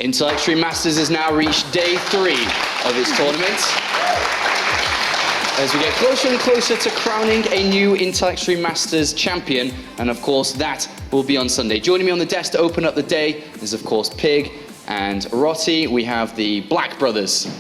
Intel Extreme Masters has now reached day 3 of its tournament. As we get closer and closer to crowning a new Intel Extreme Masters champion, and of course that will be on Sunday. Joining me on the desk to open up the day is of course Pig and Rotti. We have the Black Brothers,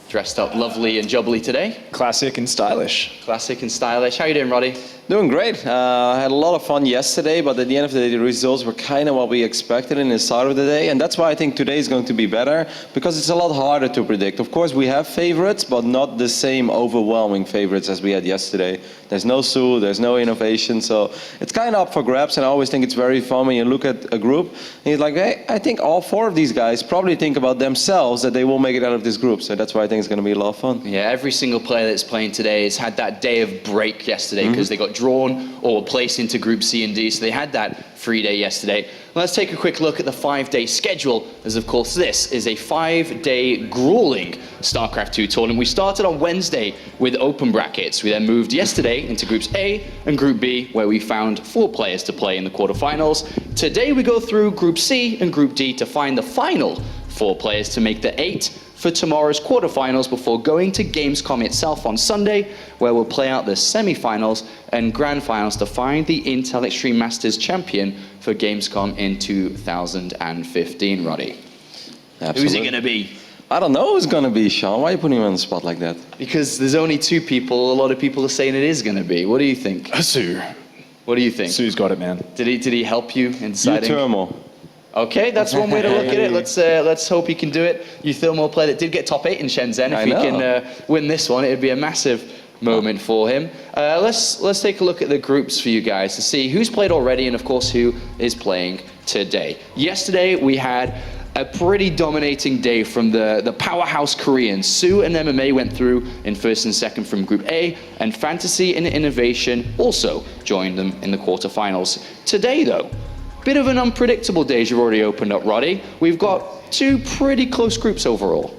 dressed up lovely and jubbly today. Classic and stylish. Classic and stylish. How you doing, Roddy? Doing great. I had a lot of fun yesterday, but at the end of the day, the results were kind of what we expected in the start of the day, and that's why I think today is going to be better, because it's a lot harder to predict. Of course, we have favorites, but not the same overwhelming favorites as we had yesterday. There's no Su, there's no innovation, so it's kind of up for grabs, and I always think it's very fun when you look at a group, and you're like, hey, I think all 4 of these guys probably think about themselves that they will make it out of this group, so that's why I think it's going to be a lot of fun. Yeah, every single player that's playing today has had that day of break yesterday because they got drawn or were placed into Group C and D, so they had that free day yesterday. Let's take a quick look at the 5-day schedule, as of course this is a 5-day grueling StarCraft 2 tournament. We started on Wednesday with open brackets. We then moved yesterday into Groups A and Group B, where we found 4 players to play in the quarterfinals. Today we go through Group C and Group D to find the final 4 players to make the 8 for tomorrow's quarterfinals before going to Gamescom itself on Sunday, where we'll play out the semi-finals and grand finals to find the Intel Extreme Masters champion for Gamescom in 2015, Roddy. Absolutely. Who's it going to be? I don't know who's going to be, Sean. Why are you putting him on the spot like that? Because there's only 2 people. A lot of people are saying it is going to be. What do you think? Su. What do you think? Su's got it, man. Did he help you in deciding? uThermal. Okay, that's one way to look at it. Let's hope he can do it. uThermal player that did get top 8 in Shenzhen. If he can win this one, it'd be a massive moment for him. Let's take a look at the groups for you guys to see who's played already and of course who is playing today. Yesterday we had a pretty dominating day from the powerhouse Koreans. Su and MMA went through in first and second from Group A, and Fantasy and Innovation also joined them in the quarterfinals. Today though, bit of an unpredictable day as you've already opened up, Roddy. We've got 2 pretty close groups overall.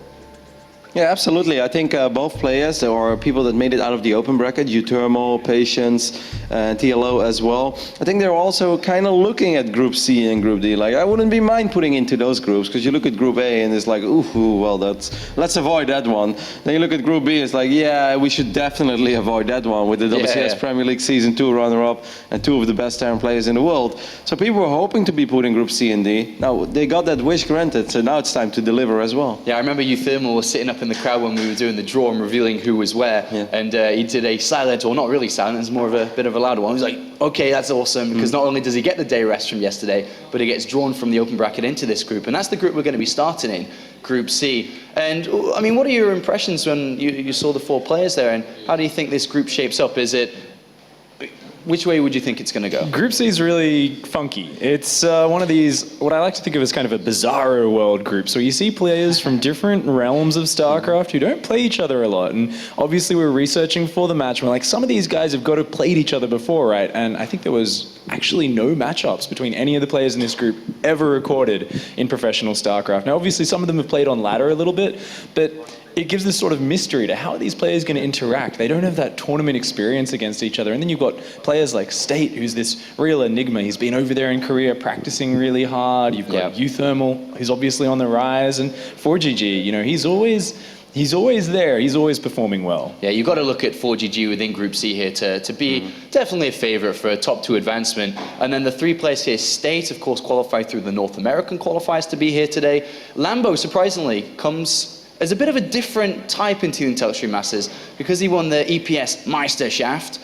Yeah, absolutely. I think both players, or people that made it out of the open bracket, uThermal, Patience, and TLO as well, I think they're also kind of looking at Group C and Group D. Like, I wouldn't be mind putting into those groups, because you look at Group A and it's like, ooh, well, let's avoid that one. Then you look at Group B, it's like, yeah, we should definitely avoid that one with the WCS Premier League Season 2 runner-up and 2 of the best Terran players in the world. So people were hoping to be put in Group C and D. Now, they got that wish granted, so now it's time to deliver as well. Yeah, I remember uThermal was sitting up in the crowd when we were doing the draw and revealing who was where, and he did a silent, or not really silent, it's more of a bit of a louder one. He was like, okay, that's awesome, because not only does he get the day rest from yesterday, but he gets drawn from the open bracket into this group, and that's the group we're going to be starting in, Group C. And I mean, what are your impressions when you saw the 4 players there, and how do you think this group shapes up? Which way would you think it's going to go? Group C is really funky. It's one of these, what I like to think of as kind of a bizarro world group. So you see players from different realms of StarCraft who don't play each other a lot. And obviously we're researching for the match. And we're like, some of these guys have got to played each other before, right? And I think there was actually no matchups between any of the players in this group ever recorded in professional StarCraft. Now, obviously some of them have played on ladder a little bit, but it gives this sort of mystery to how are these players going to interact. They don't have that tournament experience against each other. And then you've got players like State, who's this real enigma. He's been over there in Korea practicing really hard. You've got uThermal, who's obviously on the rise. And 4GG, you know, he's always there. He's always performing well. Yeah, you've got to look at 4GG within Group C here to be definitely a favorite for a top 2 advancement. And then the 3 players here, State, of course, qualified through the North American qualifiers to be here today. Lambo, surprisingly, comes as a bit of a different type into Intel Extreme Masters because he won the EPS Meisterschaft.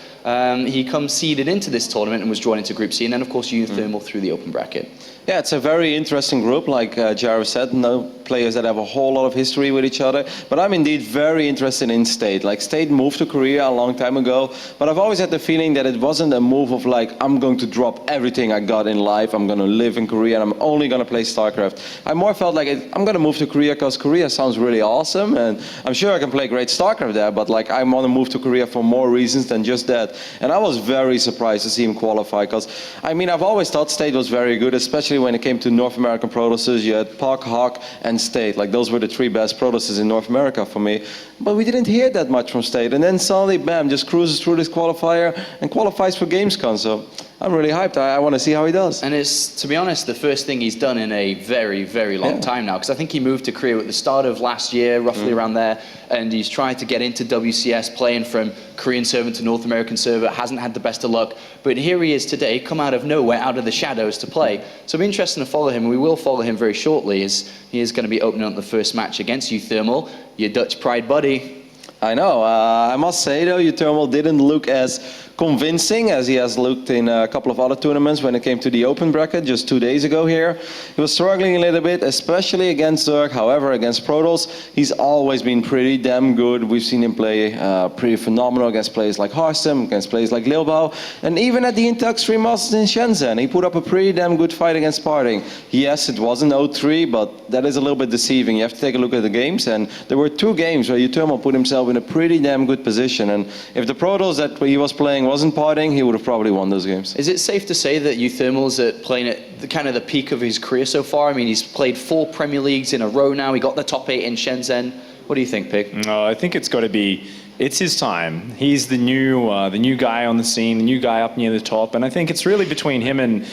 He comes seeded into this tournament and was drawn into Group C, and then of course uThermal through the open bracket. Yeah, it's a very interesting group, like Jarvis said, no players that have a whole lot of history with each other. But I'm indeed very interested in State. Like, State moved to Korea a long time ago, but I've always had the feeling that it wasn't a move of like, I'm going to drop everything I got in life, I'm going to live in Korea, and I'm only going to play StarCraft. I more felt like I'm going to move to Korea because Korea sounds really awesome, and I'm sure I can play great StarCraft there, but like, I want to move to Korea for more reasons than just that. And I was very surprised to see him qualify, because, I mean, I've always thought State was very good, especially when it came to North American Protoss. You had Puck, Hawk, and State. Like, those were the 3 best Protosses in North America for me. But we didn't hear that much from State. And then suddenly, bam, just cruises through this qualifier and qualifies for Gamescom. So I'm really hyped. I want to see how he does. And it's, to be honest, the first thing he's done in a very, very long time now. Because I think he moved to Korea at the start of last year, roughly around there. And he's tried to get into WCS, playing from Korean server to North American server. Hasn't had the best of luck. But here he is today, come out of nowhere, out of the shadows to play. So it'll be interesting to follow him. We will follow him very shortly, as he is going to be opening up the first match against uThermal, your Dutch pride buddy. I know. I must say, though, uThermal didn't look as convincing as he has looked in a couple of other tournaments when it came to the open bracket just 2 days ago here. He was struggling a little bit, especially against Zerg. However, against Protoss, he's always been pretty damn good. We've seen him play pretty phenomenal against players like Harstem, against players like Lilbao, and even at the Intux 3 Masters in Shenzhen, he put up a pretty damn good fight against Parting. Yes, it wasn't 0-3, but that is a little bit deceiving. You have to take a look at the games, and there were 2 games where uThermal put himself in a pretty damn good position, and if the Protoss that he was playing wasn't Parting, he would have probably won those games. Is it safe to say that uThermal's playing at the kind of the peak of his career so far? I mean, he's played 4 Premier Leagues in a row now. He got the top 8 in Shenzhen. What do you think, Pig? No, I think it's got to be, it's his time. He's the new guy on the scene, the new guy up near the top, and I think it's really between him and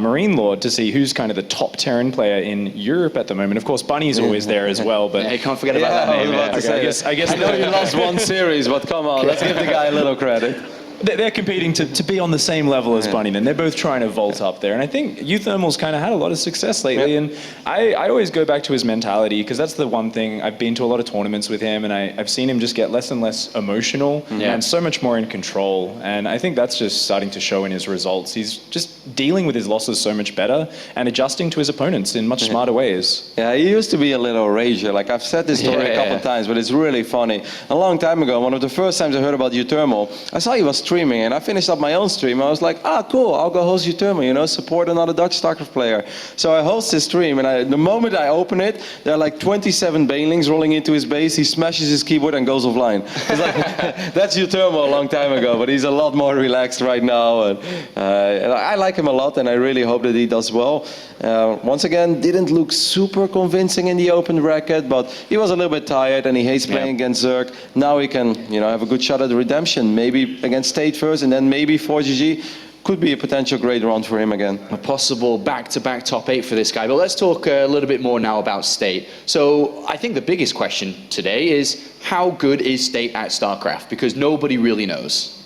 Marine Lord to see who's kind of the top Terran player in Europe at the moment. Of course, Bunny's always there as well, but yeah, you can't forget about that name. I guess I know you lost 1 series, but come on, let's give the guy a little credit. They're competing to be on the same level as Bunny. Then they're both trying to vault up there, and I think uThermal's kind of had a lot of success lately. And I always go back to his mentality, because that's the one thing. I've been to a lot of tournaments with him, and I've seen him just get less and less emotional and so much more in control. And I think that's just starting to show in his results. He's just dealing with his losses so much better and adjusting to his opponents in much smarter ways. Yeah, he used to be a little rager. Like, I've said this story a couple of times, but it's really funny. A long time ago, one of the first times I heard about uThermal, I saw he was streaming, and I finished up my own stream. I was like, cool, I'll go host uThermal, you know, support another Dutch StarCraft player. So I host his stream, and the moment I open it, there are like 27 banelings rolling into his base. He smashes his keyboard and goes offline. It's like, that's uThermal a long time ago, but he's a lot more relaxed right now. And I like him a lot, and I really hope that he does well. Once again, didn't look super convincing in the open bracket, but he was a little bit tired, and he hates playing against Zerg. Now he can, you know, have a good shot at the redemption, maybe against State first, and then maybe 4GG. Could be a potential great run for him again. A possible back-to-back top 8 for this guy. But let's talk a little bit more now about State. So I think the biggest question today is, how good is State at StarCraft? Because nobody really knows.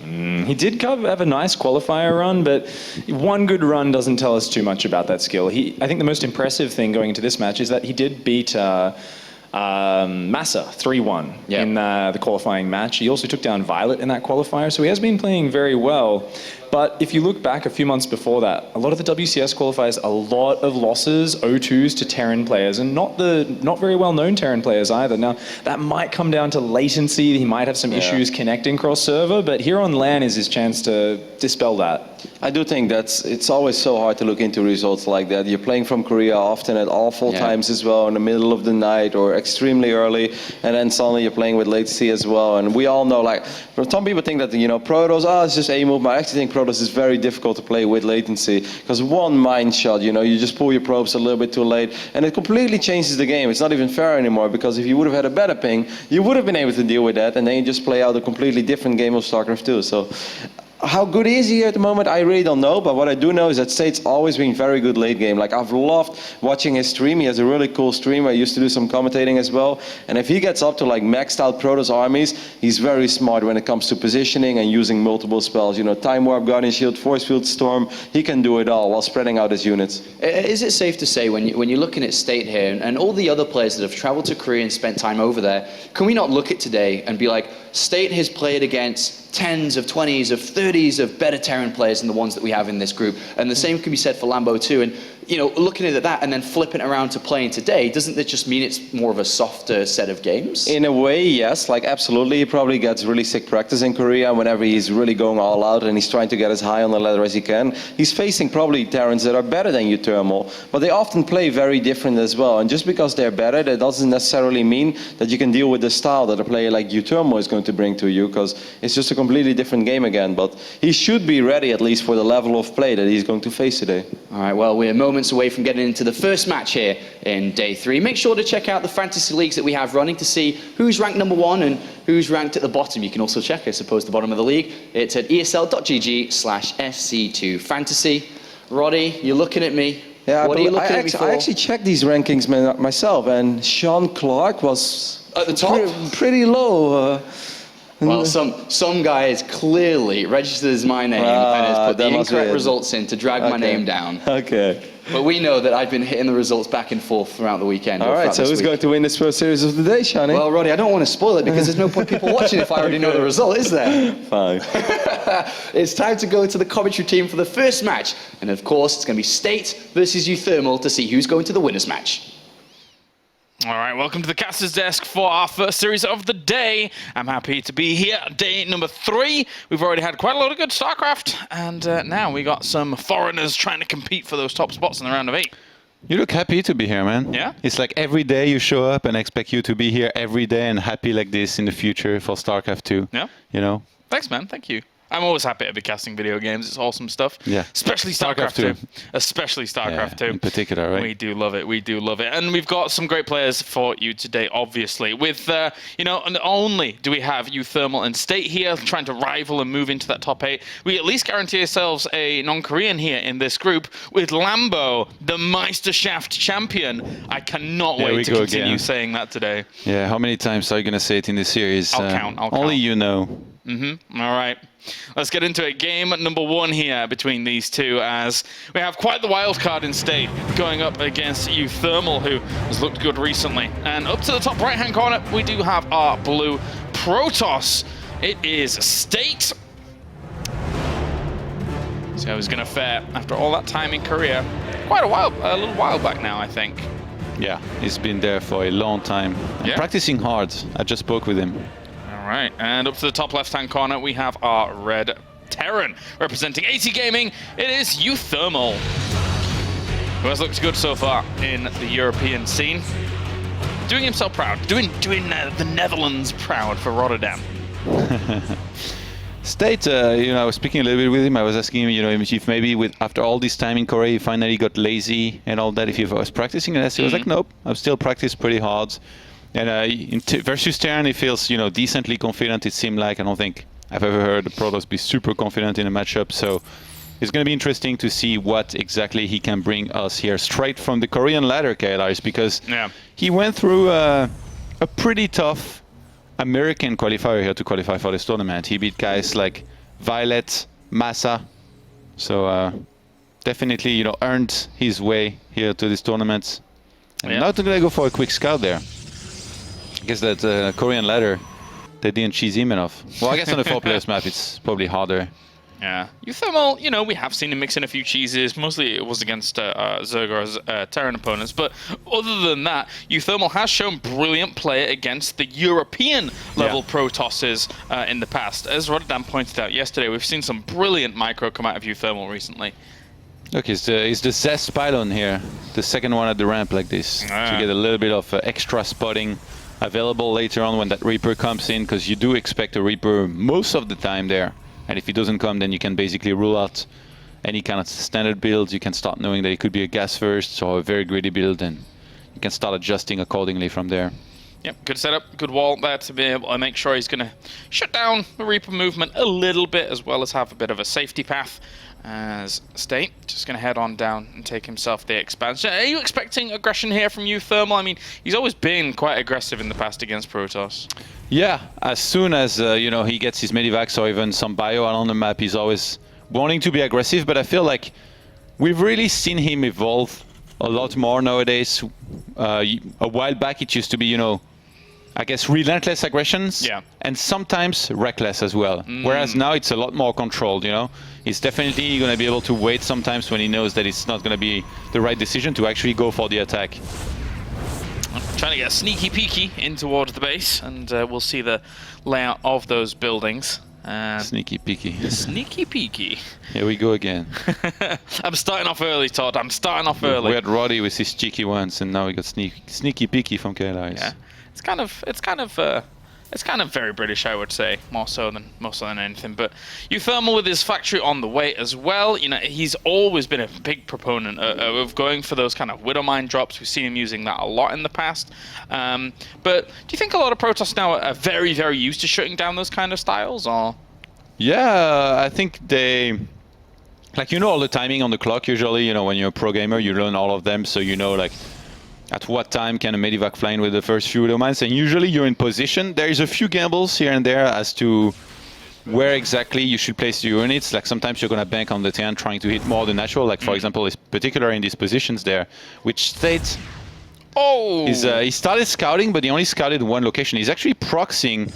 He did have a nice qualifier run, but one good run doesn't tell us too much about that skill. I think the most impressive thing going into this match is that he did beat Massa 3-1 in the qualifying match. He also took down Violet in that qualifier, so he has been playing very well. But if you look back a few months before that, a lot of the WCS qualifiers, a lot of losses, 0-2s to Terran players, and not very well-known Terran players either. Now, that might come down to latency. He might have some issues connecting cross-server, but here on LAN is his chance to dispel that. I do think it's always so hard to look into results like that. You're playing from Korea often at awful times as well, in the middle of the night or extremely early, and then suddenly you're playing with latency as well. And we all know, like, some people think that, you know, Protoss, it's just a move. I actually think Protoss is very difficult to play with latency, because one mine shot, you know, you just pull your probes a little bit too late, and it completely changes the game. It's not even fair anymore, because if you would have had a better ping, you would have been able to deal with that, and then you just play out a completely different game of StarCraft 2. So how good is he at the moment? I really don't know, but what I do know is that State's always been very good late game. Like, I've loved watching his stream. He has a really cool stream. I used to do some commentating as well. And if he gets up to like maxed out Protoss armies, he's very smart when it comes to positioning and using multiple spells. You know, Time Warp, Guardian Shield, Force Field Storm, he can do it all while spreading out his units. Is it safe to say, when you're looking at State here, and all the other players that have traveled to Korea and spent time over there, can we not look at today and be like, State has played against 10s of 20s of 30s of better Terran players than the ones that we have in this group, and the same can be said for Lambo too. And you know, looking at that and then flipping around to playing today, doesn't that just mean it's more of a softer set of games? In a way, yes. Like, absolutely. He probably gets really sick practice in Korea whenever he's really going all out and he's trying to get as high on the ladder as he can. He's facing probably Terrans that are better than uThermal, but they often play very different as well. And just because they're better, that doesn't necessarily mean that you can deal with the style that a player like uThermal is going to bring to you, because it's just a completely different game again. But he should be ready at least for the level of play that he's going to face today. All right, well, we're moments away from getting into the first match here in day 3. Make sure to check out the fantasy leagues that we have running to see who's ranked number 1 and who's ranked at the bottom. You can also check, I suppose, the bottom of the league. It's at esl.gg/SC2Fantasy. Roddy, you're looking at me. Yeah, what are you looking at me for? I actually checked these rankings myself, and Sean Clark was at the top, pretty low. Well, some guy has clearly registered as my name and has put the incorrect results in to drag my name down. Okay. But we know that I've been hitting the results back and forth throughout the weekend. All right, so who's going to win this first series of the day, Shani? Well, Roddy, I don't want to spoil it because there's no point people watching if I already know the result, is there? Fine. It's time to go to the commentary team for the first match. And of course, it's going to be State versus uThermal to see who's going to the winners match. All right, welcome to the caster's desk for our first series of the day. I'm happy to be here. Day number 3. We've already had quite a lot of good StarCraft, and now we got some foreigners trying to compete for those top spots in the round of 8. You look happy to be here, man. Yeah? It's like every day you show up and expect you to be here every day and happy like this in the future for StarCraft 2. Yeah? You know? Thanks, man. Thank you. I'm always happy to be casting video games. It's awesome stuff. Yeah. Especially StarCraft 2. Especially StarCraft 2. In particular, right? We do love it. We do love it. And we've got some great players for you today, obviously. With, not only do we have uThermal and State here trying to rival and move into that top 8, we at least guarantee ourselves a non-Korean here in this group with Lambo, the Meisterschaft champion. I cannot wait to continue saying that today. Yeah, how many times are you going to say it in this series? I'll count. Only you know. All right. Let's get into it. Game number 1 here between these two, as we have quite the wild card in State going up against uThermal, who has looked good recently. And up to the top right-hand corner, we do have our blue Protoss. It is State. See how he's going to fare after all that time in Korea. Quite a little while back now, I think. Yeah, he's been there for a long time. And practicing hard. I just spoke with him. All right, and up to the top left-hand corner, we have our red Terran. Representing AC Gaming, it is uThermal, who has looked good so far in the European scene. Doing himself proud, doing the Netherlands proud for Rotterdam. State, I was speaking a little bit with him. I was asking him, if maybe after all this time in Korea, he finally got lazy and all that, if he was practicing. And he was like, nope, I've still practiced pretty hard. And versus Terran, he feels, decently confident, it seemed like. I don't think I've ever heard the Protoss be super confident in a matchup. So it's going to be interesting to see what exactly he can bring us here straight from the Korean ladder, KLRs, because he went through a pretty tough American qualifier here to qualify for this tournament. He beat guys like Violet, Massa. So definitely, earned his way here to this tournament. And now they're going to go for a quick scout there. I guess that Korean ladder, they didn't cheese him enough. Well, I guess on the 4 players map, it's probably harder. Yeah. uThermal, we have seen him mix in a few cheeses. Mostly it was against Zergor's Terran opponents. But other than that, uThermal has shown brilliant play against the European-level Protosses in the past. As Rotterdam pointed out yesterday, we've seen some brilliant micro come out of uThermal recently. Look, it's the Zest pylon here, the second one at the ramp like this, to get a little bit of extra spotting available later on when that Reaper comes in, because you do expect a Reaper most of the time there. And if he doesn't come, then you can basically rule out any kind of standard builds. You can start knowing that it could be a gas first or a very greedy build, and you can start adjusting accordingly from there. Yep, good setup, good wall there to be able to make sure he's going to shut down the Reaper movement a little bit, as well as have a bit of a safety path. As State just going to head on down and take himself the expansion. Are you expecting aggression here from uThermal? I mean, he's always been quite aggressive in the past against Protoss. Yeah, as soon as he gets his medivacs or even some bio on the map, he's always wanting to be aggressive. But I feel like we've really seen him evolve a lot more nowadays. A while back, it used to be, I guess, relentless aggressions, and sometimes reckless as well. Whereas now it's a lot more controlled, He's definitely going to be able to wait sometimes when he knows that it's not going to be the right decision to actually go for the attack. Trying to get a sneaky peeky in towards the base, and we'll see the layout of those buildings. Sneaky peeky. Sneaky peeky. Here we go again. I'm starting off early, Todd. I'm starting off early. We had Roddy with his cheeky ones, and now we got sneaky peeky from KLIs. Yeah, it's kind of It's kind of very British, I would say, more so than anything. But uThermal with his factory on the way as well. You know, he's always been a big proponent of going for those kind of Widow Mine drops. We've seen him using that a lot in the past. But do you think a lot of Protoss now are very, very used to shutting down those kind of styles, or? Yeah, I think they, like, you know, all the timing on the clock usually. You know, when you're a pro gamer, you learn all of them, so you know, like, at what time can a Medivac fly in with the first few Widow Mines, and usually you're in position. There is a few gambles here and there as to where exactly you should place your units. Like sometimes you're going to bank on the 10 trying to hit more than natural, like for example, particularly in these positions there, which states he started scouting, but he only scouted one location. He's actually proxying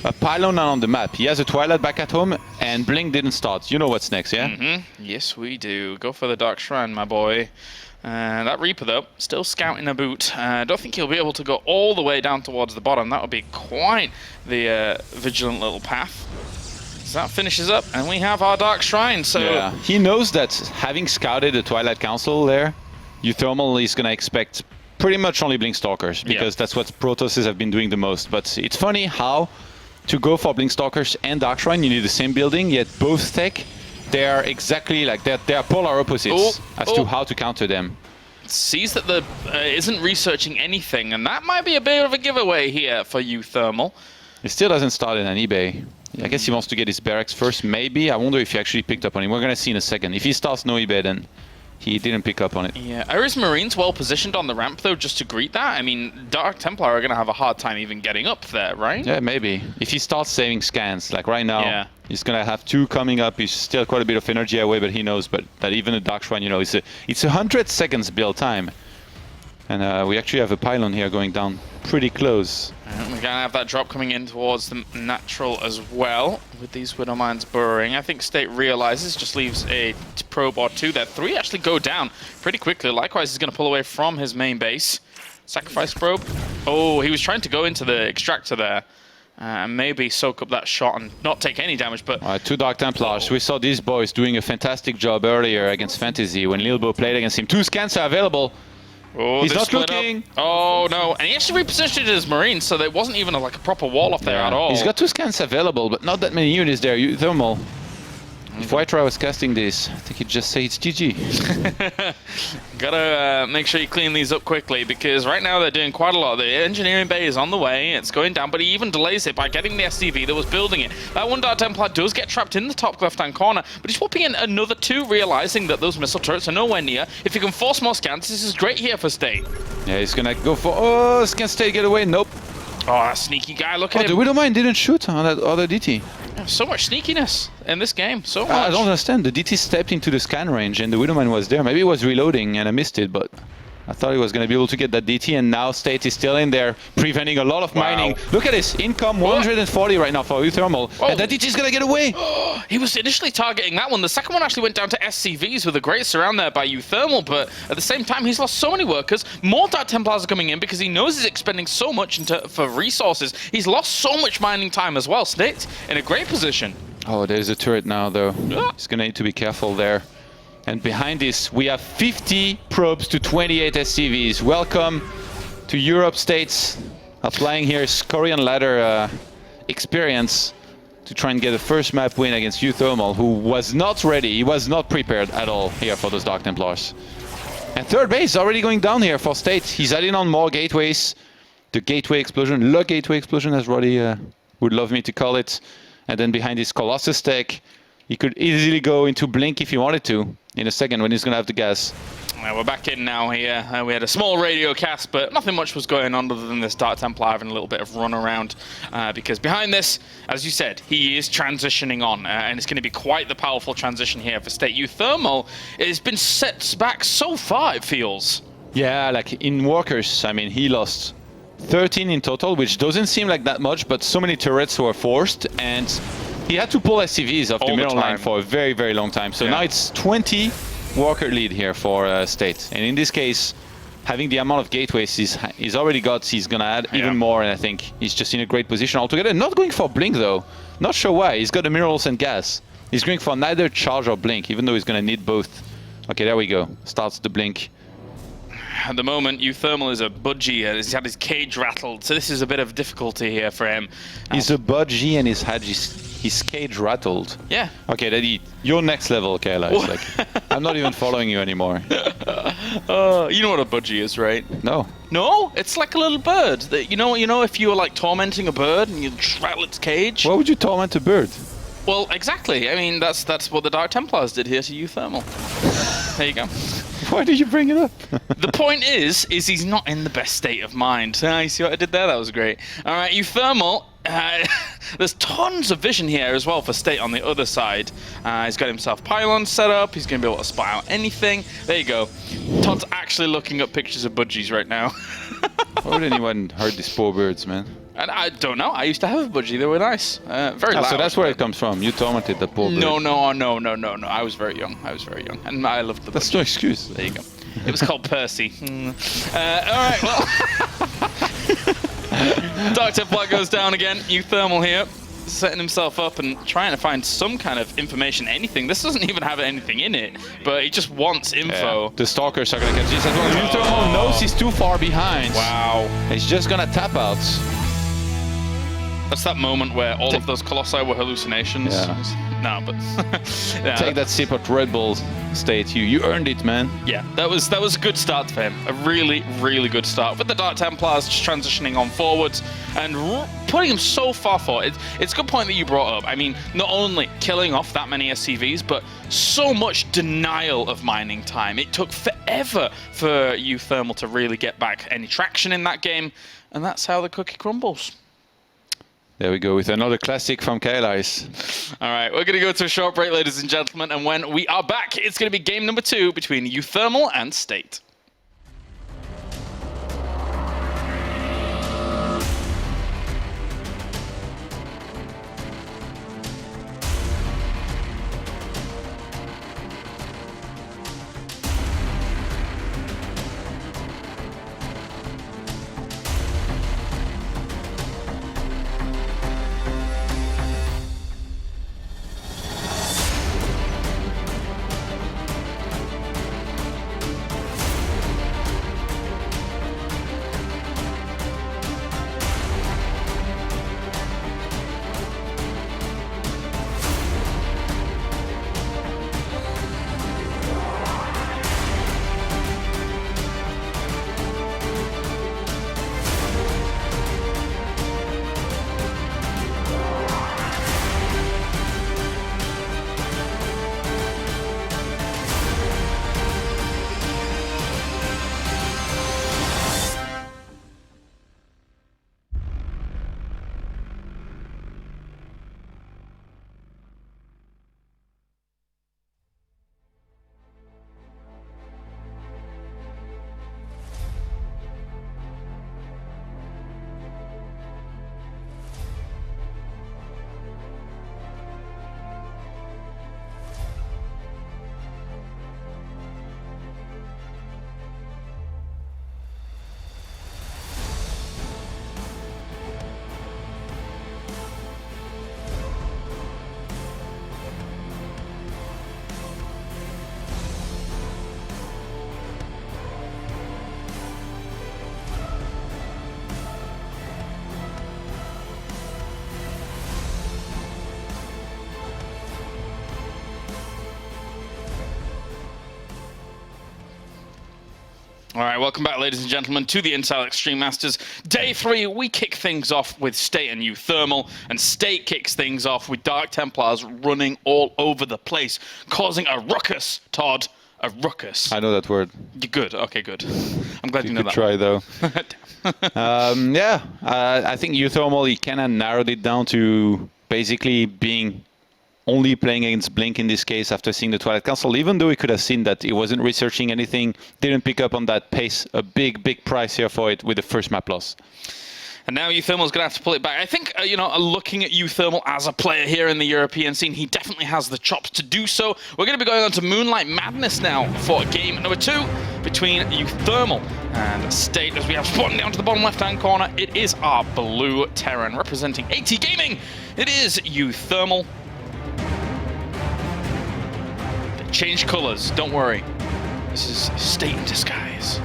a pylon on the map. He has a Twilight back at home, and Blink didn't start. You know what's next, yeah? Yes, we do. Go for the Dark Shrine, my boy. That Reaper, though, still scouting a boot. I don't think he'll be able to go all the way down towards the bottom. That would be quite the vigilant little path. So that finishes up, and we have our Dark Shrine. So yeah, he knows that having scouted the Twilight Council there, uThermal is going to expect pretty much only Blink Stalkers, because that's what Protosses have been doing the most. But it's funny how to go for Blink Stalkers and Dark Shrine, you need the same building, yet both tech, they are exactly like they are polar opposites as to how to counter them. Sees that the isn't researching anything, and that might be a bit of a giveaway here for uThermal. He still hasn't started an eBay. I guess he wants to get his barracks first, maybe. I wonder if he actually picked up on it. We're going to see in a second. If he starts no eBay, then he didn't pick up on it. Yeah, Iris Marine's well positioned on the ramp, though, just to greet that. I mean, Dark Templar are going to have a hard time even getting up there, right? Yeah, maybe. If he starts saving scans, like right now, he's going to have 2 coming up. He's still quite a bit of energy away, but he knows that even a Dark Shrine, you know, it's 100 seconds build time. And we actually have a pylon here going down pretty close. And we're going to have that drop coming in towards the natural as well, with these Widow Mines burrowing. I think State realizes, just leaves a probe or 2 there. 3 actually go down pretty quickly. Likewise, he's going to pull away from his main base. Sacrifice probe. Oh, he was trying to go into the extractor there. And maybe soak up that shot and not take any damage, but... 2 Dark Templars. We saw these boys doing a fantastic job earlier against Fantasy when Lilbo played against him. 2 scans are available. Oh, he's not looking. Up. Oh no! And he actually repositioned his Marines, so there wasn't even like a proper wall off there at all. He's got 2 scans available, but not that many units there. uThermal. If White was casting this, I think he'd just say it's GG. Gotta make sure you clean these up quickly, because right now they're doing quite a lot. The engineering bay is on the way, it's going down, but he even delays it by getting the SCV that was building it. That one Dark Templar does get trapped in the top left-hand corner, but he's swapping in another 2, realizing that those missile turrets are nowhere near. If he can force more scans, this is great here for State. Yeah, he's gonna go for... Oh, scan State, get away. Nope. Oh, that sneaky guy, look at him. The Widow Mine didn't shoot on that other DT. So much sneakiness in this game, so much. I don't understand. The DT stepped into the scan range and the Widow Mine was there. Maybe it was reloading and I missed it, but I thought he was going to be able to get that DT, and now State is still in there, preventing a lot of mining. Look at this, income 140 right now for uThermal, and that DT is going to get away. He was initially targeting that one. The second one actually went down to SCVs with a great surround there by uThermal, but at the same time, he's lost so many workers. More Dark Templars are coming in because he knows he's expending so much for resources. He's lost so much mining time as well. State in a great position. Oh, there's a turret now, though. He's going to need to be careful there. And behind this, we have 50 probes to 28 SCVs. Welcome to Europe, States. Applying here his Korean ladder experience to try and get a first map win against uThermal, who was not ready. He was not prepared at all here for those Dark Templars. And third base already going down here for State. He's adding on more gateways. The gateway explosion, the gateway explosion, as Roddy would love me to call it. And then behind his Colossus tech, he could easily go into Blink if he wanted to in a second when he's going to have the gas. Well, we're back in now here. We had a small radio cast, but nothing much was going on other than this Dark Templar having a little bit of run around. Because behind this, as you said, he is transitioning on. And it's going to be quite the powerful transition here for State. uThermal has been set back so far, it feels. Yeah, like in workers, I mean, he lost 13 in total, which doesn't seem like that much, but so many turrets were forced, and he had to pull SCVs off the middle line for a very, very long time. So now it's 20 worker lead here for State. And in this case, having the amount of gateways he's already got, he's going to add even more, and I think he's just in a great position altogether. Not going for Blink, though. Not sure why. He's got the minerals and gas. He's going for neither charge or Blink, even though he's going to need both. Okay, there we go. Starts the Blink. at the moment, uThermal is a budgie, and he's had his cage rattled, so this is a bit of difficulty here for him. He's a budgie and he's had his cage rattled. Yeah. Okay, you're next level, Kayla. It's like, I'm not even following you anymore. You know what a budgie is, right? No. No? It's like a little bird. You know if you were like tormenting a bird and you rattle its cage? Why would you torment a bird? Well, exactly. I mean, that's what the Dark Templars did here to uThermal. There you go. Why did you bring it up? The point is he's not in the best state of mind. You see what I did there? That was great. All right, uThermal. There's tons of vision here as well for State on the other side. He's got himself pylons set up. He's going to be able to spot out anything. There you go. Todd's actually looking up pictures of budgies right now. Why would anyone hurt these poor birds, man? And I don't know. I used to have a budgie. They were nice. Very loud. So that's where it comes from. You tormented the poor bird. No. I was very young. And I loved the budgie. That's no excuse. There you go. It was called Percy. All right, well. Dark Templar goes down again. uThermal here, setting himself up and trying to find some kind of information, anything. This doesn't even have anything in it, but he just wants info. Yeah. The stalkers are going to catch this as well. uThermal knows he's too far behind. Wow. He's just going to tap out. That's that moment where all of those colossi were hallucinations. Yeah. No, but yeah. Take that sip of Red Bull, State. You earned it, man. Yeah, that was a good start for him. A really, really good start. With the Dark Templars just transitioning on forwards and putting him so far forward. It's a good point that you brought up. I mean, not only killing off that many SCVs, but so much denial of mining time. It took forever for uThermal to really get back any traction in that game, and that's how the cookie crumbles. There we go with another classic from Kaila's. All right, we're going to go to a short break, ladies and gentlemen, and when we are back, it's going to be game number 2 between uThermal and State. All right, welcome back, ladies and gentlemen, to the Intel Extreme Masters. Day 3, we kick things off with State and uThermal, and State kicks things off with Dark Templars running all over the place, causing a ruckus, Todd. A ruckus. I know that word. You're good. Okay, good. I'm glad you know that. Try though. I think uThermal, he kind of narrowed it down to basically being only playing against Blink in this case after seeing the Twilight Council, even though he could have seen that he wasn't researching anything, didn't pick up on that pace. A big price here for it with the first map loss. And now uThermal's going to have to pull it back. I think, looking at uThermal as a player here in the European scene, he definitely has the chops to do so. We're going to be going on to Moonlight Madness now for game number 2 between uThermal and State. As we have spotting down to the bottom left-hand corner, it is our blue Terran representing AT Gaming. It is uThermal. They changed colors, don't worry. This is State in disguise.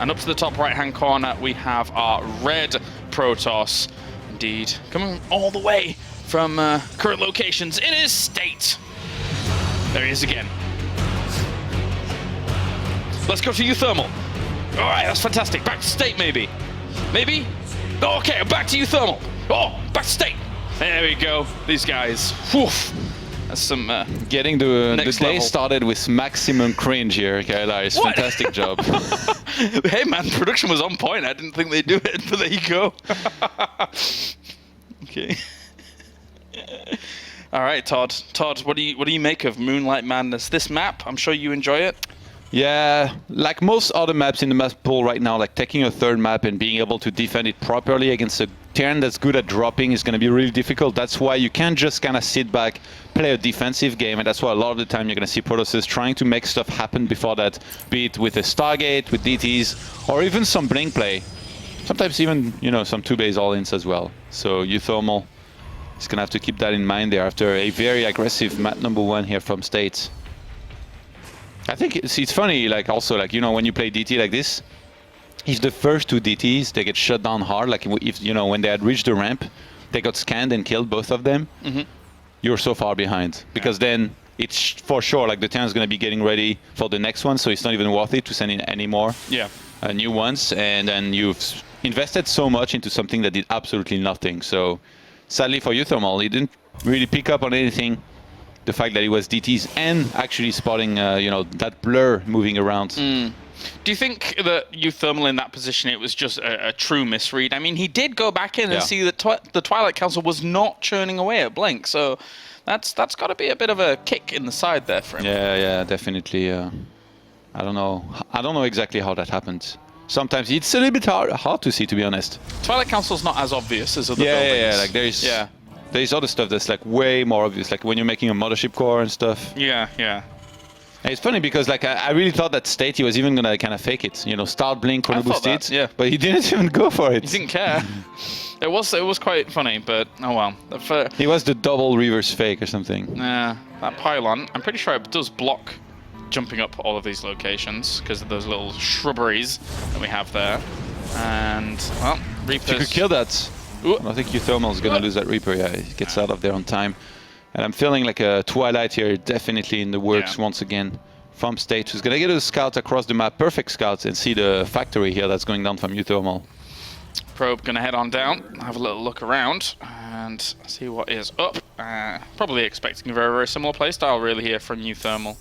And up to the top right-hand corner, we have our red Protoss. Indeed, coming all the way from current locations in his state. There he is again. Let's go to uThermal. All right, that's fantastic. Back to state, maybe. Maybe? Oh, okay, back to uThermal. Oh, back to state. There we go. These guys. Whew. That's some Getting the day level. started with maximum cringe here, Kailash. What? Fantastic job. Hey man, production was on point. I didn't think they'd do it, but there you go. Okay. All right, Todd. Todd, what do you make of Moonlight Madness? This map, I'm sure you enjoy it. Yeah, like most other maps in the map pool right now, like taking a third map and being able to defend it properly against a Terran that's good at dropping is going to be really difficult. That's why you can't just kind of sit back, play a defensive game, and that's why a lot of the time you're going to see Protosses trying to make stuff happen before that, be it with a Stargate, with DTs, or even some blink play. Sometimes even, you know, some 2-base all-ins as well. So uThermal is going to have to keep that in mind there after a very aggressive map #1 here from States. I think it's funny, like also, like, you know, when you play DT like this, if the first 2 DTs, they get shut down hard, like if, you know, when they had reached the ramp, they got scanned and killed, both of them, you're so far behind. Because then it's for sure, like, the Terran's going to be getting ready for the next one, so it's not even worth it to send in any more new ones. And then you've invested so much into something that did absolutely nothing. So sadly for uThermal, he didn't really pick up on anything. The fact that it was DTs and actually spotting, you know, that blur moving around. Do you think that uThermal in that position, it was just a true misread? I mean, he did go back in and see that the Twilight Council was not churning away at Blink, so that's got to be a bit of a kick in the side there for him. Yeah, definitely. I don't know exactly how that happened. Sometimes it's a little bit hard to see, to be honest. Twilight Council's not as obvious as other buildings. buildings. Like there's other stuff that's like way more obvious, like when you're making a mothership core and stuff. Yeah. And it's funny because like I really thought that state he was even gonna kind of fake it, you know, start blink, chrono boost it, but he didn't even go for it. He didn't care. It was quite funny, but oh well. He was the double reverse fake or something. Yeah, that pylon, I'm pretty sure it does block jumping up all of these locations because of those little shrubberies that we have there. And well, Reapers. You could kill that. I think uThermal is going to lose that Reaper. Yeah, he gets out of there on time. And I'm feeling like a Twilight here, definitely in the works once again from State, who's going to get a scout across the map, perfect scouts, and see the factory here that's going down from uThermal. Probe going to head on down, have a little look around, and see what is up. Probably expecting a very, very similar playstyle really here from uThermal.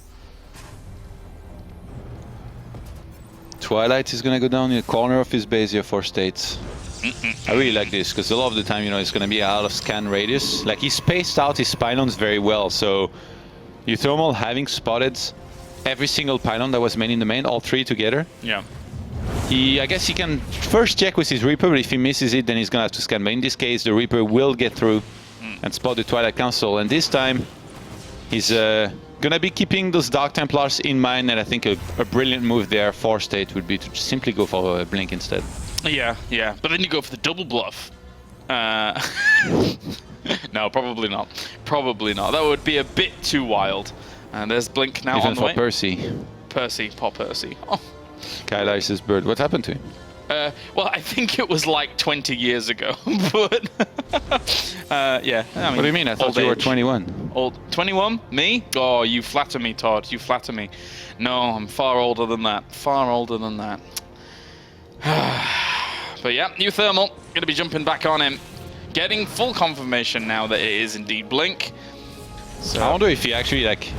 Twilight is going to go down in the corner of his base here for States. I really like this because a lot of the time, you know, it's going to be out of scan radius. Like, he spaced out his pylons very well, so uThermal having spotted every single pylon that was made in the main, all 3 together. Yeah. I guess he can first check with his Reaper, but if he misses it, then he's going to have to scan. But in this case, the Reaper will get through and spot the Twilight Council. And this time, he's going to be keeping those Dark Templars in mind, and I think a brilliant move there for State would be to simply go for a blink instead. Yeah, but then you go for the double bluff. No, probably not. Probably not. That would be a bit too wild. And there's Blink now on the way. Even for Percy. Poor Percy. Oh. Kylash's bird. What happened to him? Well, I think it was like 20 years ago, but yeah. I mean, what do you mean? I thought you were 21. Old 21? Me? Oh, you flatter me, Todd. You flatter me. No, I'm far older than that. Far older than that. But yeah, uThermal going to be jumping back on him, getting full confirmation now that it is indeed Blink. So I wonder if he actually like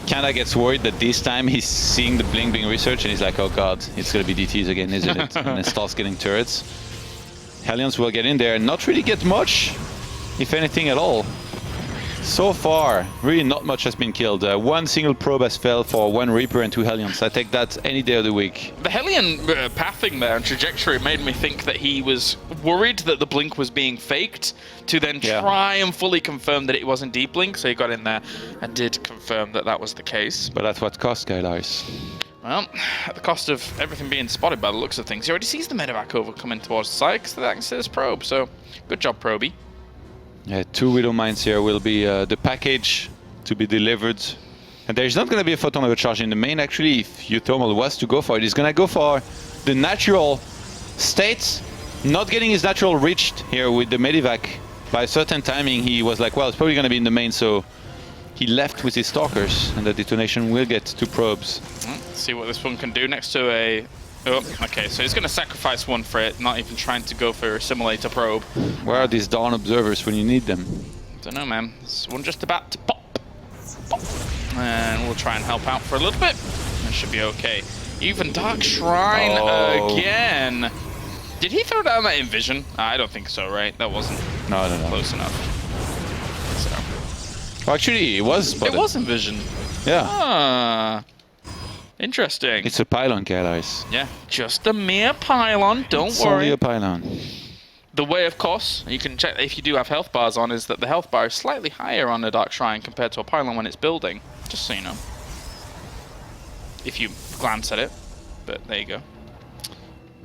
kind of gets worried that this time he's seeing the Blink being researched and he's like, oh god, it's going to be DTs again, isn't it? And then starts getting turrets. Hellions will get in there and not really get much, if anything at all. So far, really not much has been killed. One single probe has failed for 1 Reaper and 2 Hellions. I take that any day of the week. The Hellion pathing there and trajectory made me think that he was worried that the Blink was being faked to then try and fully confirm that it wasn't deep Blink. So he got in there and did confirm that that was the case. But that's what cost, Kylars. Well, at the cost of everything being spotted by the looks of things, he already sees the medevac over coming towards the site because that can see this probe. So good job, Probey. Yeah, 2 Widow Mines here will be the package to be delivered And there's not going to be a photon overcharge in the main. Actually, if uThermal was to go for it, he's going to go for the natural state, not getting his natural reached here with the Medivac. By a certain timing, he was like, well, it's probably going to be in the main, so he left with his stalkers, and the detonation will get 2 probes. Let's see what this one can do next to a... Oh, okay, so he's going to sacrifice one for it, not even trying to go for a simulator probe. Where are these Dawn observers when you need them? Don't know, man. This one just about to pop. Pop. And we'll try and help out for a little bit. That should be okay. Even Dark Shrine again. Did he throw down that Envision? I don't think so, right? That wasn't No. close enough. So. Well, actually, it was spotted. It was Envision. Yeah. Ah. Interesting. It's a pylon, guys. Yeah, just a mere pylon, don't It's worry. only a pylon. The way, of course, you can check if you do have health bars on, is that the health bar is slightly higher on the Dark Shrine compared to a pylon when it's building. Just so you know. If you glance at it. But there you go.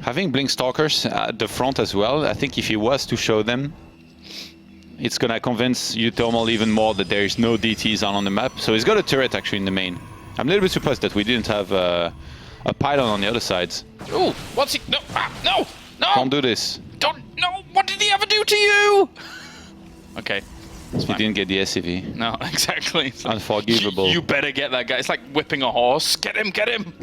Having Blink Stalkers at the front as well, I think if he was to show them, it's going to convince uThermal even more that there is no DTs on the map. So he's got a turret actually in the main. I'm a little bit surprised that we didn't have a pylon on the other sides. Ooh, what's he? No, no, no! Can't do this. Don't, no, what did he ever do to you? Okay. He didn't get the SCV. No, exactly. It's like, Unforgivable. You better get that guy. It's like whipping a horse. Get him, get him!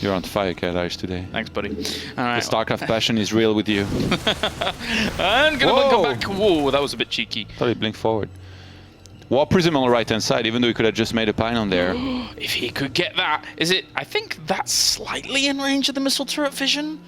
You're on fire, Kailash, today. Thanks, buddy. All right. The StarCraft passion is real with you. And gonna come back. Whoa, that was a bit cheeky. Thought he blinked forward. War Prism on the right-hand side, even though he could have just made a pylon there. If he could get that, is it? I think that's slightly in range of the missile turret vision.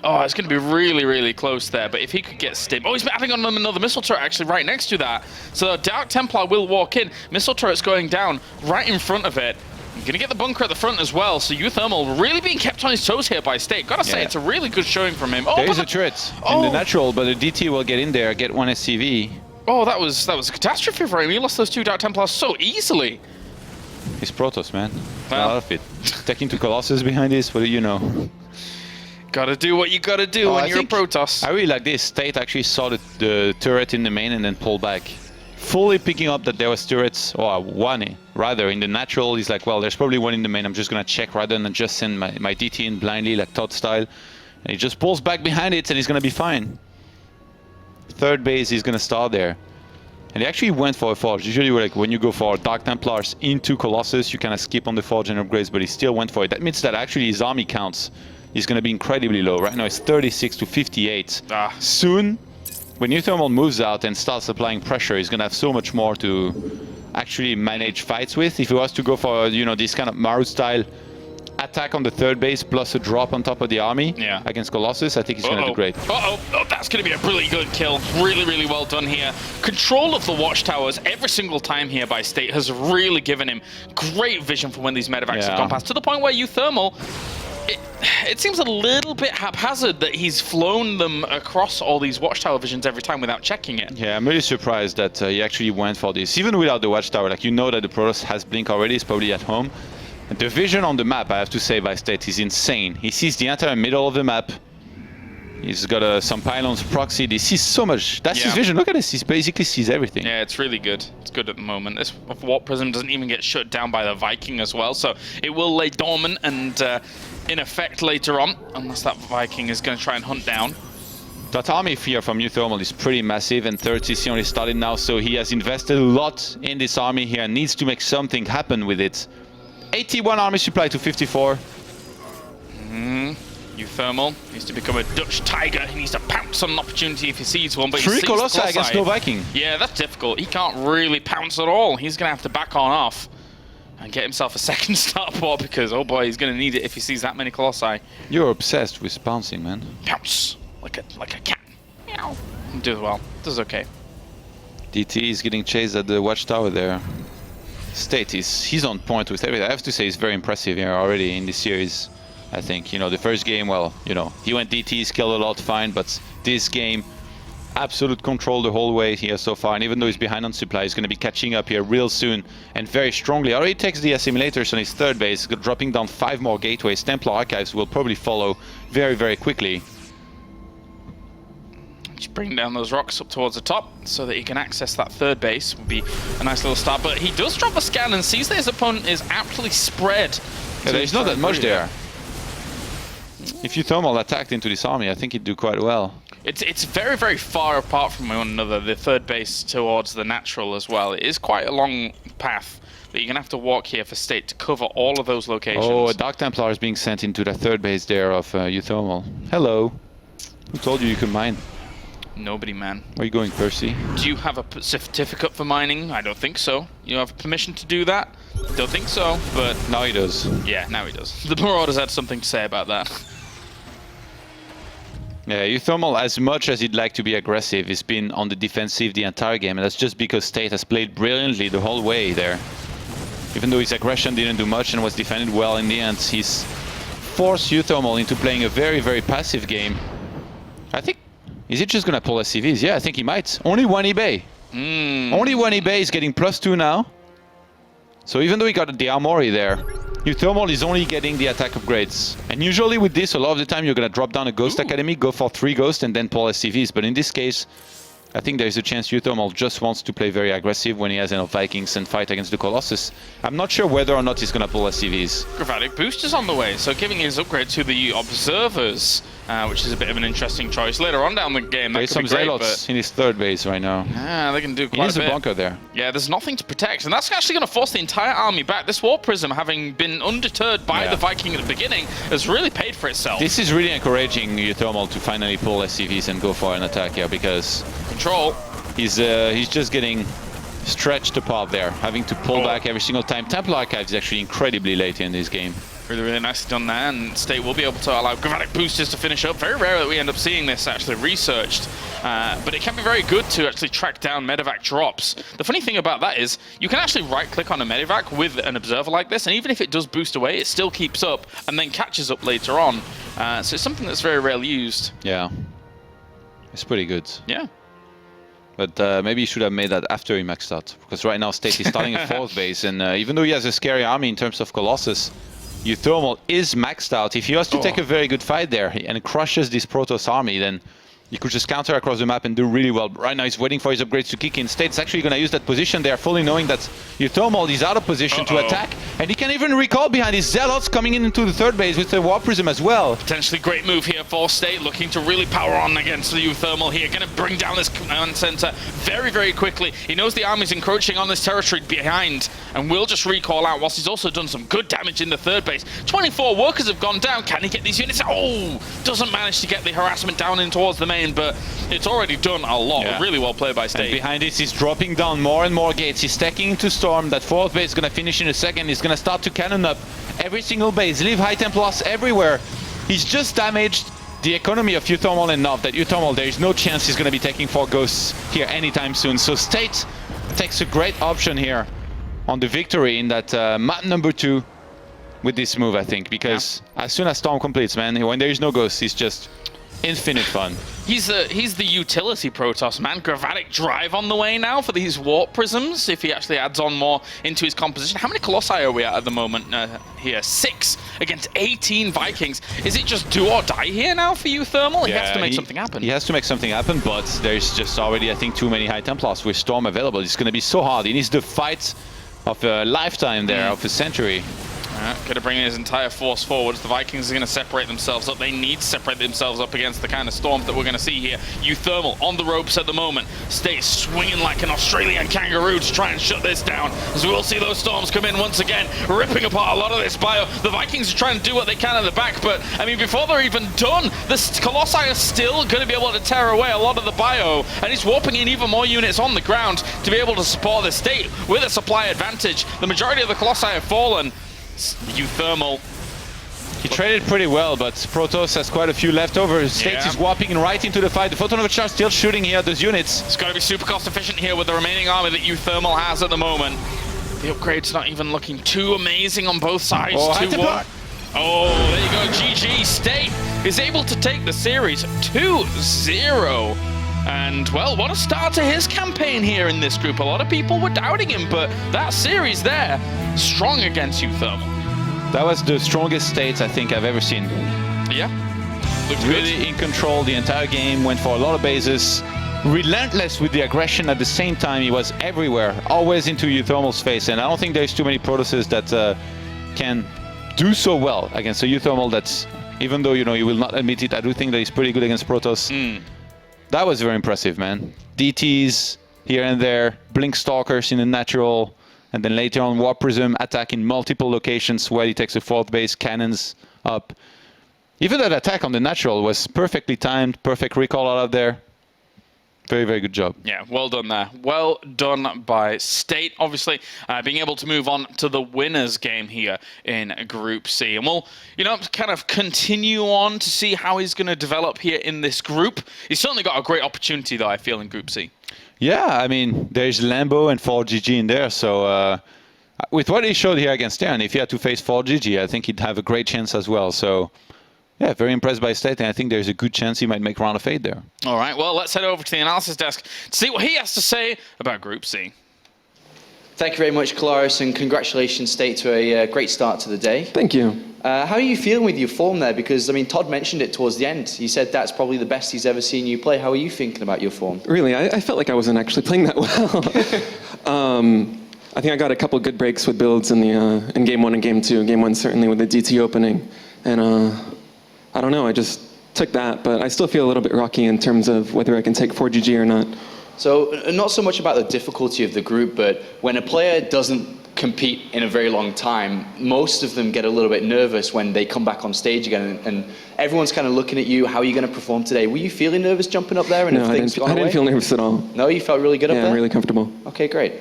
Oh, it's going to be really, really close there. But if he could get Stim... Oh, he's adding on another missile turret actually right next to that. So Dark Templar will walk in. Missile turret's going down right in front of it. I'm going to get the bunker at the front as well. So uThermal really being kept on his toes here by State. Gotta say, it's a really good showing from him. Oh, There is a turret in the natural, but the DT will get in there, get one SCV. Oh, that was a catastrophe for him. He lost those 2 Dark Templars so easily. He's Protoss, man. Well. I love it. Taking 2 Colossus behind this, what do you know? Gotta do what you gotta do when you're a Protoss. I really like this. State actually saw the turret in the main and then pulled back. Fully picking up that there was turrets, or one rather, in the natural. He's like, well, there's probably one in the main. I'm just gonna check rather than just send my DT in blindly like Todd style. And he just pulls back behind it and he's gonna be fine. Third base, he's gonna start there. And he actually went for a forge. Usually, like when you go for Dark Templars into Colossus, you kind of skip on the forge and upgrades, but he still went for it. That means that actually his army counts is going to be incredibly low. Right now it's 36 to 58. Soon, when uThermal moves out and starts applying pressure, he's going to have so much more to actually manage fights with. If he was to go for, you know, this kind of Maru style attack on the third base plus a drop on top of the army against Colossus, I think he's going to do great. Oh, that's going to be a really good kill. Really, really well done here. Control of the watchtowers every single time here by State has really given him great vision for when these medevacs have gone past, to the point where uThermal, it seems a little bit haphazard that he's flown them across all these watchtower visions every time without checking it. Yeah, I'm really surprised that he actually went for this, even without the watchtower. Like, you know that the Protoss has Blink already, it's probably at home. And the vision on the map, I have to say, by State is insane. He sees the entire middle of the map. He's got some pylons proxy. He sees so much. That's his vision. Look at this. He basically sees everything. Yeah, it's really good. It's good at the moment. This Warp Prism doesn't even get shut down by the Viking as well, so it will lay dormant and in effect later on, unless that Viking is going to try and hunt down. That army fear from uThermal is pretty massive, and 30C only started now, so he has invested a lot in this army here and needs to make something happen with it. 81 army supply to 54. uThermal needs to become a Dutch tiger. He needs to pounce on an opportunity if he sees one. But 3 Colossi against no Viking. Yeah, that's difficult. He can't really pounce at all. He's going to have to back on off and get himself a second starport because, oh boy, he's going to need it if he sees that many Colossi. You're obsessed with pouncing, man. Pounce like a cat. Meow. Does well. Does okay. DT is getting chased at the watchtower there. State he's on point with everything. I have to say, he's very impressive here already in this series. I think, you know, the first game, well, you know, he went DT, killed a lot, fine, but this game, absolute control the whole way here so far. And even though he's behind on supply, he's going to be catching up here real soon and very strongly. Already takes the assimilators on his third base, dropping down 5 more gateways. Templar Archives will probably follow very, very quickly. Just bring down those rocks up towards the top so that he can access that third base. Would be a nice little start. But he does drop a scan and sees that his opponent is aptly spread. Yeah, there's not that much there. If uThermal attacked into this army, I think he'd do quite well. It's very, very far apart from one another, the third base towards the natural as well. It is quite a long path that you're going to have to walk here for State to cover all of those locations. Oh, a Dark Templar is being sent into the third base there of uThermal. Hello. Who told you could mine? Nobody, man. Where are you going, Percy? Do you have a certificate for mining? I don't think so. You have permission to do that? Don't think so, but... Now he does. Yeah, now he does. The Marauders had something to say about that. Yeah, uThermal, as much as he'd like to be aggressive, has been on the defensive the entire game, and that's just because State has played brilliantly the whole way there. Even though his aggression didn't do much and was defended well in the end, he's forced uThermal into playing a very, very passive game. I think... Is he just gonna pull SCVs? Yeah, I think he might. Only one eBay. Only one eBay is getting +2 now. So even though he got the armory there, uThermal is only getting the attack upgrades. And usually with this, a lot of the time you're gonna drop down a Ghost Academy, go for 3 Ghosts and then pull SCVs. But in this case, I think there's a chance uThermal just wants to play very aggressive when he has enough Vikings and fight against the Colossus. I'm not sure whether or not he's gonna pull SCVs. Gravatic Boost is on the way, so giving his upgrade to the Observers, which is a bit of an interesting choice. Later on down the game, that There's could be some great, Zealots but... in his third base right now. They can do He quite needs a a bit. bunker there. Yeah, there's nothing to protect, and that's actually going to force the entire army back. This War Prism, having been undeterred by the Viking at the beginning, has really paid for itself. This is really encouraging uThermal to finally pull SCVs and go for an attack here, because Control. he's just getting stretched apart there, having to pull back every single time. Templar Archives is actually incredibly late in this game. Really, really nicely done there, and State will be able to allow Gravatic Boosters to finish up. Very rare that we end up seeing this actually researched, but it can be very good to actually track down medevac drops. The funny thing about that is you can actually right-click on a medevac with an observer like this, and even if it does boost away, it still keeps up and then catches up later on. So it's something that's very rarely used. Yeah, it's pretty good. Yeah. But maybe he should have made that after he maxed out, because right now State is starting a 4th base, and even though he has a scary army in terms of Colossus, uThermal is maxed out. If he has to take a very good fight there and crushes this Protoss army, then you could just counter across the map and do really well. Right now he's waiting for his upgrades to kick in. State's actually going to use that position there, fully knowing that uThermal is out of position to attack. And he can even recall behind his Zealots coming in into the third base with the War Prism as well. Potentially great move here for State, looking to really power on against the uThermal here. Going to bring down this command center very, very quickly. He knows the army's encroaching on this territory behind and will just recall out, whilst he's also done some good damage in the third base. 24 workers have gone down. Can he get these units? Oh, doesn't manage to get the harassment down in towards the main, but it's already done a lot. Yeah. Really well played by State. And behind this, he's dropping down more and more gates. He's stacking into Storm. That 4th base is going to finish in a second. He's going to start to cannon up every single base, leave High Templars everywhere. He's just damaged the economy of uThermal enough that uThermal, there is no chance he's going to be taking 4 Ghosts here anytime soon. So State takes a great option here on the victory in that map number 2 with this move, I think, because as soon as Storm completes, man, when there is no Ghosts, it's just infinite fun. He's the utility Protoss, man. Gravatic Drive on the way now for these Warp Prisms, if he actually adds on more into his composition. How many Colossi are we at the moment here? 6 against 18 Vikings. Is it just do or die here now for uThermal? He has to make something happen. He has to make something happen, but there's just already, I think, too many High Templars with Storm available. It's going to be so hard. He needs the fight of a lifetime there, of a century. Going to bring his entire force forwards. The Vikings are going to separate themselves up. They need to separate themselves up against the kind of storms that we're going to see here. uThermal on the ropes at the moment. State swinging like an Australian kangaroo to try and shut this down. As we will see those storms come in once again, ripping apart a lot of this bio. The Vikings are trying to do what they can at the back, but I mean, before they're even done, the Colossi are still going to be able to tear away a lot of the bio, and he's warping in even more units on the ground to be able to support the State with a supply advantage. The majority of the Colossi have fallen. uThermal. He traded pretty well, but Protoss has quite a few leftovers. State is warping right into the fight. The Photon Overcharge still shooting here at those units. It's got to be super cost efficient here with the remaining army that uThermal has at the moment. The upgrade's not even looking too amazing on both sides. Oh, there you go. GG. State is able to take the series 2-0. And, well, what a start to his campaign here in this group. A lot of people were doubting him, but that series there, strong against uThermal. That was the strongest State I think I've ever seen. Yeah. Looks really in control the entire game, went for a lot of bases, relentless with the aggression. At the same time, he was everywhere, always into uThermal's face, and I don't think there's too many Protosses that can do so well against a uThermal that's, even though, you know, you will not admit it, I do think that he's pretty good against Protoss. That was very impressive, man. DTs here and there, Blink Stalkers in the natural, and then later on Warp Prism attack in multiple locations where he takes a 4th base, cannons up. Even that attack on the natural was perfectly timed, perfect recall out of there. Very, very good job. Yeah, well done there. Well done by State, obviously, being able to move on to the winners game here in Group C. And we'll, you know, kind of continue on to see how he's going to develop here in this group. He's certainly got a great opportunity, though, I feel, in Group C. Yeah, I mean, there's Lambo and 4GG in there, so with what he showed here against Terran, if he had to face 4GG, I think he'd have a great chance as well. So, yeah, very impressed by State, and I think there's a good chance he might make round of 8 there. All right, well, let's head over to the analysis desk to see what he has to say about Group C. Thank you very much, Kolaris, and congratulations, State, to a great start to the day. Thank you. How are you feeling with your form there? Because, I mean, Todd mentioned it towards the end. He said that's probably the best he's ever seen you play. How are you thinking about your form? Really, I felt like I wasn't actually playing that well. I think I got a couple good breaks with builds in the in Game 1 and Game 2. Game 1 certainly with the DT opening. And I don't know, I just took that, but I still feel a little bit rocky in terms of whether I can take 4GG or not. So, not so much about the difficulty of the group, but when a player doesn't compete in a very long time, most of them get a little bit nervous when they come back on stage again, and everyone's kind of looking at you. How are you going to perform today? Were you feeling nervous jumping up there? And No, I didn't feel nervous at all. No, you felt really good up there? Yeah, I'm really comfortable. Okay, great.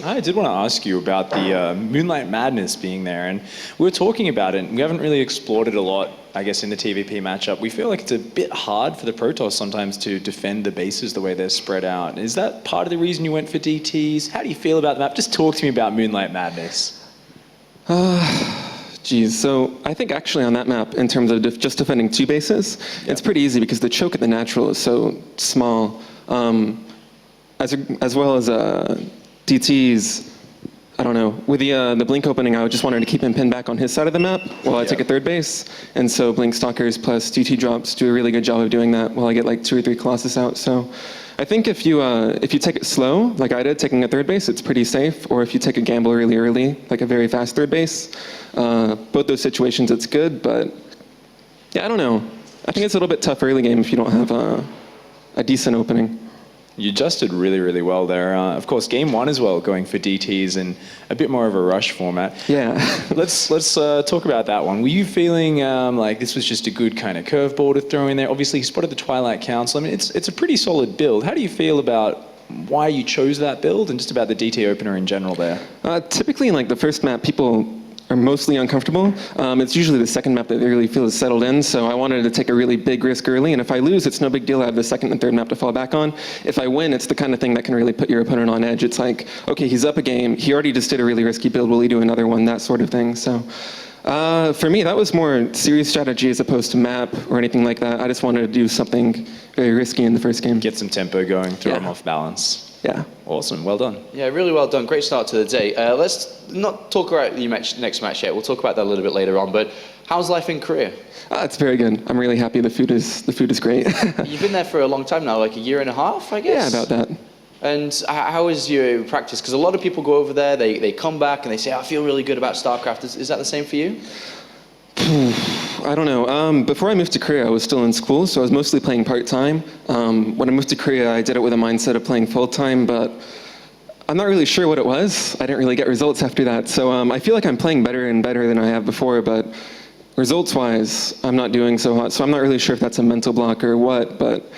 I did want to ask you about the Moonlight Madness being there, and we were talking about it, and we haven't really explored it a lot, I guess, in the TVP matchup. We feel like it's a bit hard for the Protoss sometimes to defend the bases the way they're spread out. Is that part of the reason you went for DTs? How do you feel about the map? Just talk to me about Moonlight Madness. Geez, so I think actually on that map, in terms of just defending 2 bases, it's pretty easy because the choke at the natural is so small. As well as DTs, I don't know. With the Blink opening, I just wanted to keep him pinned back on his side of the map while I take a 3rd base. And so Blink Stalkers plus DT drops do a really good job of doing that while I get like 2 or 3 Colossus out. So I think if you take it slow, like I did, taking a 3rd base, it's pretty safe. Or if you take a gamble really early, like a very fast 3rd base, both those situations, it's good. But yeah, I don't know. I think it's a little bit tough early game if you don't have a decent opening. You adjusted really, really well there. Of course, Game 1 as well, going for DTs and a bit more of a rush format. Yeah. Let's talk about that one. Were you feeling like this was just a good kind of curveball to throw in there? Obviously, you spotted the Twilight Council. I mean, it's a pretty solid build. How do you feel about why you chose that build and just about the DT opener in general there? Typically, in like the first map, people are mostly uncomfortable. It's usually the second map that they really feel is settled in, so I wanted to take a really big risk early, and if I lose, it's no big deal. I have the second and third map to fall back on. If I win, it's the kind of thing that can really put your opponent on edge. It's like, okay, he's up a game, he already just did a really risky build, will he do another one, that sort of thing. So for me, that was more serious strategy as opposed to map or anything like that. I just wanted to do something very risky in the first game. Get some tempo going, throw him off balance. Yeah. Awesome. Well done. Yeah, really well done. Great start to the day. Let's not talk about the next match yet. We'll talk about that a little bit later on. But how's life in Korea? It's very good. I'm really happy. The food is great. You've been there for a long time now, like a year and a half, I guess? Yeah, about that. And how is your practice? Because a lot of people go over there, they come back and they say, I feel really good about StarCraft. Is that the same for you? I don't know. Before I moved to Korea, I was still in school, so I was mostly playing part-time. When I moved to Korea, I did it with a mindset of playing full-time, but I'm not really sure what it was. I didn't really get results after that. So I feel like I'm playing better and better than I have before, but results-wise, I'm not doing so hot. So I'm not really sure if that's a mental block or what, but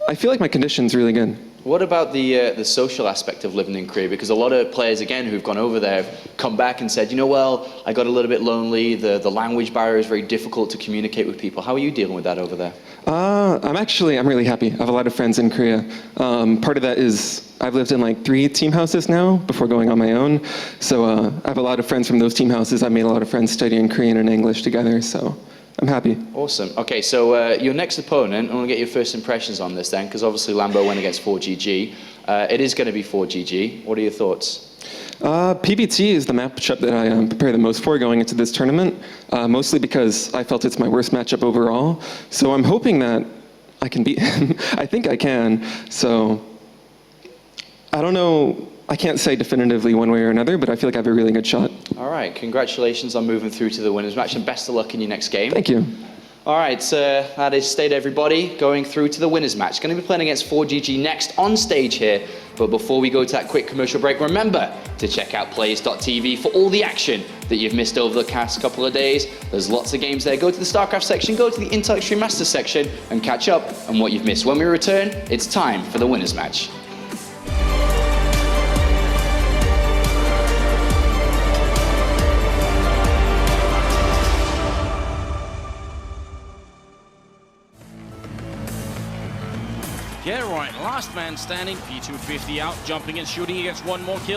I feel like my condition's really good. What about the social aspect of living in Korea? Because a lot of players, again, who've gone over there have come back and said, well, I got a little bit lonely, the language barrier is very difficult to communicate with people. How are you dealing with that over there? I'm really happy. I have a lot of friends in Korea. Part of that is I've lived in like 3 team houses now before going on my own. So I have a lot of friends from those team houses. I made a lot of friends studying Korean and English together, so I'm happy. Awesome. Okay, so your next opponent, I want to get your first impressions on this then, because obviously Lambo went against 4GG. It is going to be 4GG. What are your thoughts? PvT is the matchup that I prepare the most for going into this tournament, mostly because I felt it's my worst matchup overall. So I'm hoping that I can beat him. I think I can. So I don't know. I can't say definitively one way or another, but I feel like I have a really good shot. All right, congratulations on moving through to the winners match, and best of luck in your next game. Thank you. All right, that is State everybody going through to the winners match. Going to be playing against 4GG next on stage here. But before we go to that quick commercial break, remember to check out players.tv for all the action that you've missed over the past couple of days. There's lots of games there. Go to the StarCraft section, go to the Intel Extreme Masters section, and catch up on what you've missed. When we return, it's time for the winners match. Yeah, right. Last man standing. P250 out, jumping and shooting against one more kill.